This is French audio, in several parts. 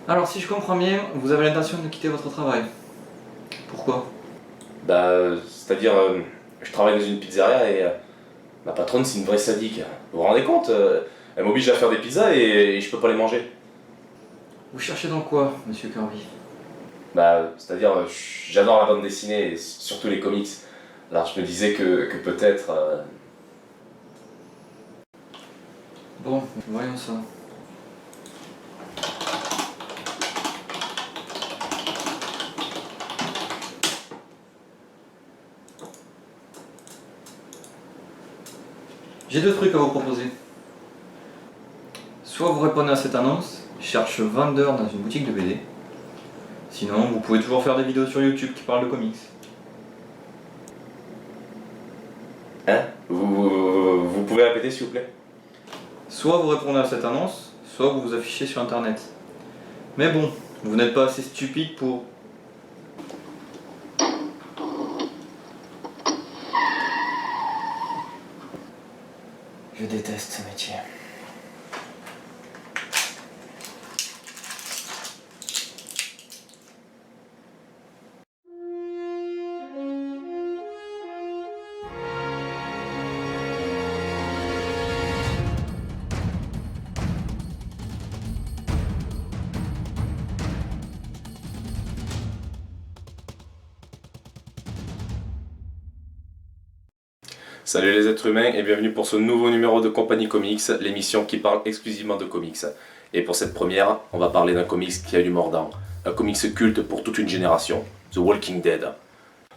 Alors, si je comprends bien, vous avez l'intention de quitter votre travail. Pourquoi? C'est-à-dire, je travaille dans une pizzeria et ma patronne, c'est une vraie sadique. Vous vous rendez compte? Elle m'oblige à faire des pizzas et je peux pas les manger. Vous cherchez dans quoi, monsieur Kirby? C'est-à-dire, j'adore la bande dessinée et surtout les comics. Alors je me disais que peut-être. Bon, voyons ça. J'ai deux trucs à vous proposer. Soit vous répondez à cette annonce, cherche vendeur dans une boutique de BD. Sinon, vous pouvez toujours faire des vidéos sur YouTube qui parlent de comics. Hein? Vous pouvez répéter s'il vous plaît? Soit vous répondez à cette annonce, soit vous vous affichez sur internet. Mais bon, vous n'êtes pas assez stupide pour... Je déteste ce métier. Salut les êtres humains et bienvenue pour ce nouveau numéro de Compagnie Comics, l'émission qui parle exclusivement de comics. Et pour cette première, on va parler d'un comics qui a du mordant, un comics culte pour toute une génération, The Walking Dead.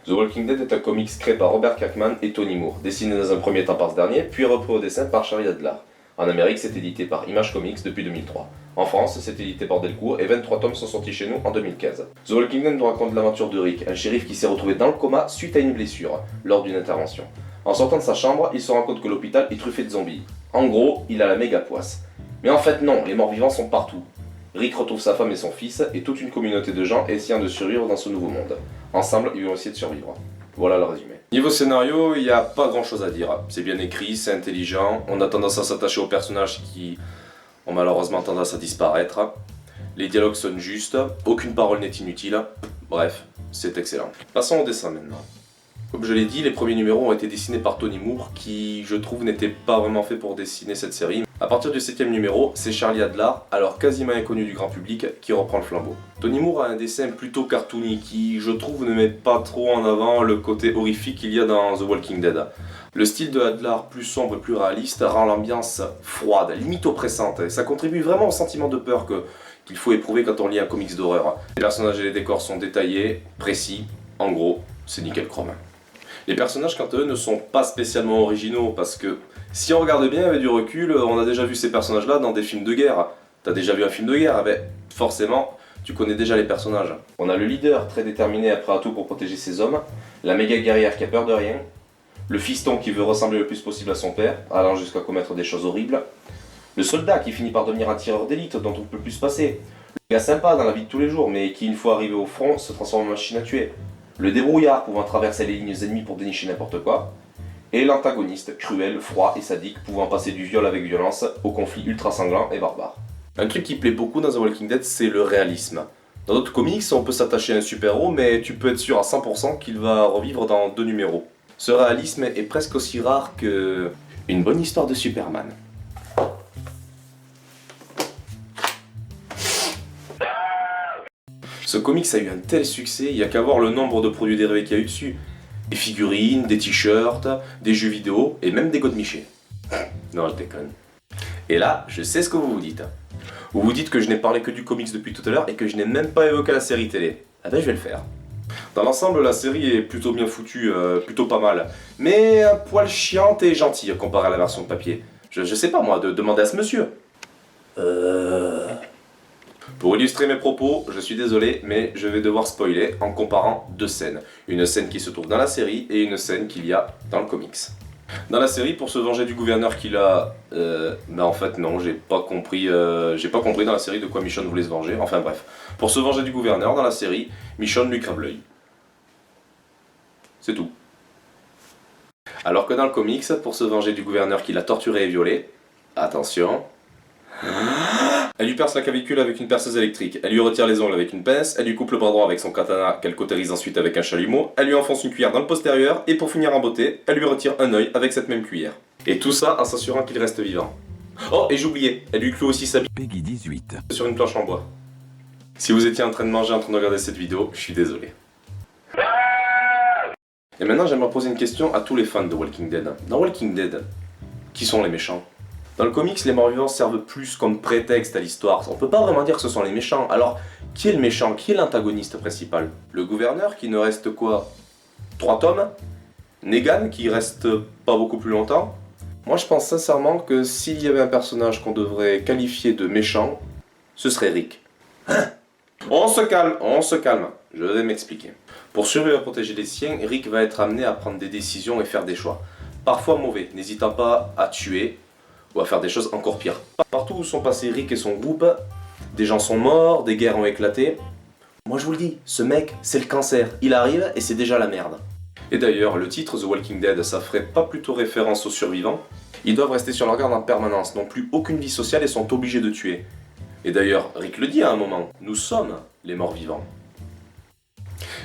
The Walking Dead est un comics créé par Robert Kirkman et Tony Moore, dessiné dans un premier temps par ce dernier, puis repris au dessin par Charlie Adler. En Amérique, c'est édité par Image Comics depuis 2003. En France, c'est édité par Delcourt et 23 tomes sont sortis chez nous en 2015. The Walking Dead nous raconte l'aventure de Rick, un shérif qui s'est retrouvé dans le coma suite à une blessure, lors d'une intervention. En sortant de sa chambre, il se rend compte que l'hôpital est truffé de zombies. En gros, il a la méga poisse. Mais en fait non, les morts vivants sont partout. Rick retrouve sa femme et son fils, et toute une communauté de gens essayant de survivre dans ce nouveau monde. Ensemble, ils vont essayer de survivre. Voilà le résumé. Niveau scénario, il n'y a pas grand chose à dire. C'est bien écrit, c'est intelligent, on a tendance à s'attacher aux personnages qui ont malheureusement tendance à disparaître. Les dialogues sonnent justes, aucune parole n'est inutile. Bref, c'est excellent. Passons au dessin maintenant. Comme je l'ai dit, les premiers numéros ont été dessinés par Tony Moore, qui, je trouve, n'était pas vraiment fait pour dessiner cette série. À partir du 7ème numéro, c'est Charlie Adler, alors quasiment inconnu du grand public, qui reprend le flambeau. Tony Moore a un dessin plutôt cartoony, qui, je trouve, ne met pas trop en avant le côté horrifique qu'il y a dans The Walking Dead. Le style de Adler, plus sombre et plus réaliste, rend l'ambiance froide, limite oppressante, et ça contribue vraiment au sentiment de peur qu'il faut éprouver quand on lit un comics d'horreur. Les personnages et les décors sont détaillés, précis, en gros, c'est nickel chrome. Les personnages, quant à eux, ne sont pas spécialement originaux, parce que si on regarde bien avec du recul, on a déjà vu ces personnages-là dans des films de guerre. T'as déjà vu un film de guerre, ben forcément, tu connais déjà les personnages. On a le leader très déterminé, prêt à tout pour protéger ses hommes, la méga guerrière qui a peur de rien, le fiston qui veut ressembler le plus possible à son père, allant jusqu'à commettre des choses horribles, le soldat qui finit par devenir un tireur d'élite dont on ne peut plus se passer, le gars sympa dans la vie de tous les jours, mais qui, une fois arrivé au front, se transforme en machine à tuer. Le débrouillard pouvant traverser les lignes ennemies pour dénicher n'importe quoi, et l'antagoniste cruel, froid et sadique pouvant passer du viol avec violence au conflit ultra sanglant et barbare. Un truc qui plaît beaucoup dans The Walking Dead, c'est le réalisme. Dans d'autres comics, on peut s'attacher à un super-héros, mais tu peux être sûr à 100% qu'il va revivre dans 2 numéros. Ce réalisme est presque aussi rare que une bonne histoire de Superman. Ce comics a eu un tel succès, il n'y a qu'à voir le nombre de produits dérivés qu'il y a eu dessus. Des figurines, des t-shirts, des jeux vidéo et même des godemichés. Non, je déconne. Et là, je sais ce que vous vous dites. Vous vous dites que je n'ai parlé que du comics depuis tout à l'heure et que je n'ai même pas évoqué la série télé. Ah ben je vais le faire. Dans l'ensemble, la série est plutôt bien foutue, plutôt pas mal. Mais un poil chiante et gentille comparé à la version de papier. Je sais pas moi, de demander à ce monsieur. Pour illustrer mes propos, je suis désolé, mais je vais devoir spoiler en comparant 2 scènes. Une scène qui se trouve dans la série et une scène qu'il y a dans le comics. Dans la série, pour se venger du gouverneur qu'il a... en fait non, j'ai pas compris dans la série de quoi Michonne voulait se venger. Enfin bref. Pour se venger du gouverneur, dans la série, Michonne lui crève l'œil. C'est tout. Alors que dans le comics, pour se venger du gouverneur qui l'a torturé et violé, attention... Elle lui perce la clavicule avec une perceuse électrique, elle lui retire les ongles avec une pince, elle lui coupe le bras droit avec son katana qu'elle cautérise ensuite avec un chalumeau, elle lui enfonce une cuillère dans le postérieur, et pour finir en beauté, elle lui retire un œil avec cette même cuillère. Et tout ça en s'assurant qu'il reste vivant. Oh, et j'oubliais, elle lui cloue aussi sa bite Peggy 18. sur une planche en bois. Si vous étiez en train de manger, en train de regarder cette vidéo, je suis désolé. Et maintenant, j'aimerais poser une question à tous les fans de Walking Dead. Dans Walking Dead, qui sont les méchants? Dans le comics, les morts-vivants servent plus comme prétexte à l'histoire. On peut pas vraiment dire que ce sont les méchants. Alors, qui est le méchant? Qui est l'antagoniste principal? Le gouverneur, qui ne reste quoi? 3 tomes? Negan, qui reste pas beaucoup plus longtemps? Moi, je pense sincèrement que s'il y avait un personnage qu'on devrait qualifier de méchant, ce serait Rick. On se calme, je vais m'expliquer. Pour survivre et protéger les siens, Rick va être amené à prendre des décisions et faire des choix. Parfois mauvais, n'hésitant pas à tuer ou à faire des choses encore pires. Partout où sont passés Rick et son groupe, des gens sont morts, des guerres ont éclaté. Moi je vous le dis, ce mec, c'est le cancer. Il arrive et c'est déjà la merde. Et d'ailleurs, le titre The Walking Dead, ça ferait pas plutôt référence aux survivants? Ils doivent rester sur leur garde en permanence, n'ont plus aucune vie sociale et sont obligés de tuer. Et d'ailleurs, Rick le dit à un moment, nous sommes les morts vivants.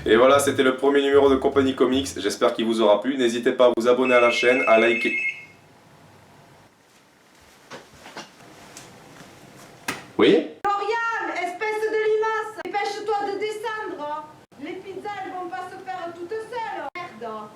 Et voilà, c'était le premier numéro de Compagnie Comics, j'espère qu'il vous aura plu. N'hésitez pas à vous abonner à la chaîne, à liker. Oui? Florian, espèce de limace, dépêche-toi de descendre. Les pizzas, elles vont pas se faire toutes seules. Merde.